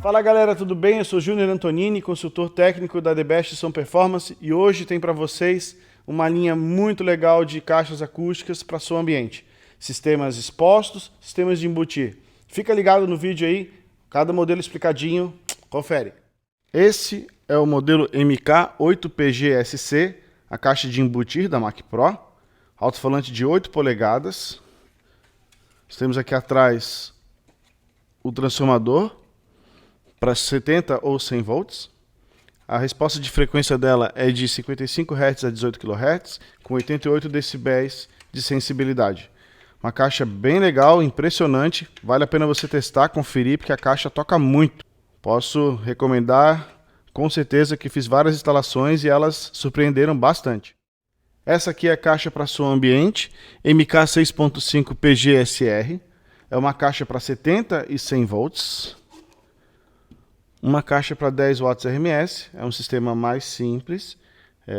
Fala galera, tudo bem? Eu sou Júnior Antonini, consultor técnico da The Best Som Performance e hoje tem para vocês uma linha muito legal de caixas acústicas para som ambiente. Sistemas expostos, sistemas de embutir. Fica ligado no vídeo aí, cada modelo explicadinho, confere. Esse é o modelo MK8PG-SC, a caixa de embutir da Mac Pro, alto-falante de 8 polegadas. Nós temos aqui atrás o transformador para 70 ou 100 volts. A resposta de frequência dela é de 55 Hz a 18 kHz, com 88 decibéis de sensibilidade. Uma caixa bem legal, impressionante, vale a pena você testar, conferir, porque a caixa toca muito. Posso recomendar, com certeza, que fiz várias instalações e elas surpreenderam bastante. Essa aqui é a caixa para som ambiente, MK6.5 PG-SR. É uma caixa para 70 e 100 volts. Uma caixa para 10 watts RMS, é um sistema mais simples,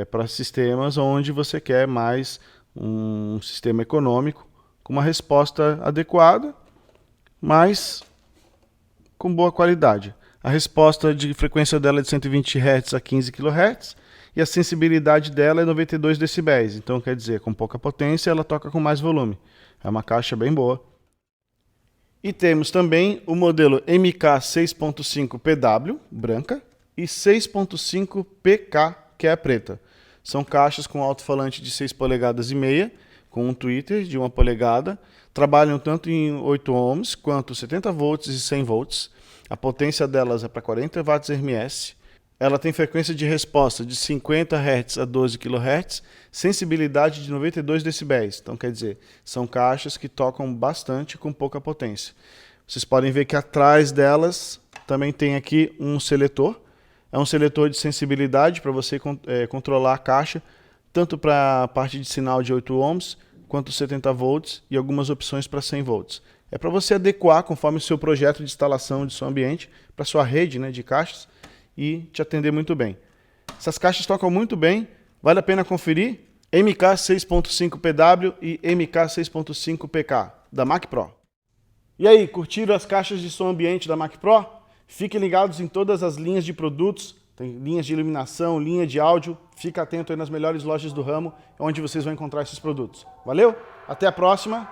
para sistemas onde você quer mais um sistema econômico, com uma resposta adequada, mas com boa qualidade. A resposta de frequência dela é de 120 Hz a 15 kHz, e a sensibilidade dela é 92 decibéis, então quer dizer, com pouca potência ela toca com mais volume. É uma caixa bem boa. E temos também o modelo MK6.5PW, branca, e 6.5PK, que é a preta. São caixas com alto-falante de 6 polegadas e meia, com um tweeter de 1 polegada, trabalham tanto em 8 ohms quanto 70 volts e 100 volts. A potência delas é para 40 watts RMS. Ela tem frequência de resposta de 50 Hz a 12 kHz, sensibilidade de 92 decibéis. Então, quer dizer, são caixas que tocam bastante com pouca potência. Vocês podem ver que atrás delas também tem aqui um seletor. É um seletor de sensibilidade para você controlar a caixa, tanto para a parte de sinal de 8 ohms, quanto 70 volts e algumas opções para 100 volts. É para você adequar conforme o seu projeto de instalação de som ambiente, para a sua rede, né, de caixas, e te atender muito bem. Essas caixas tocam muito bem, vale a pena conferir. MK6.5PW e MK6.5PK, da Mac Pro. E aí, curtiram as caixas de som ambiente da Mac Pro? Fiquem ligados em todas as linhas de produtos, tem linhas de iluminação, linha de áudio, fica atento aí nas melhores lojas do ramo, onde vocês vão encontrar esses produtos. Valeu? Até a próxima!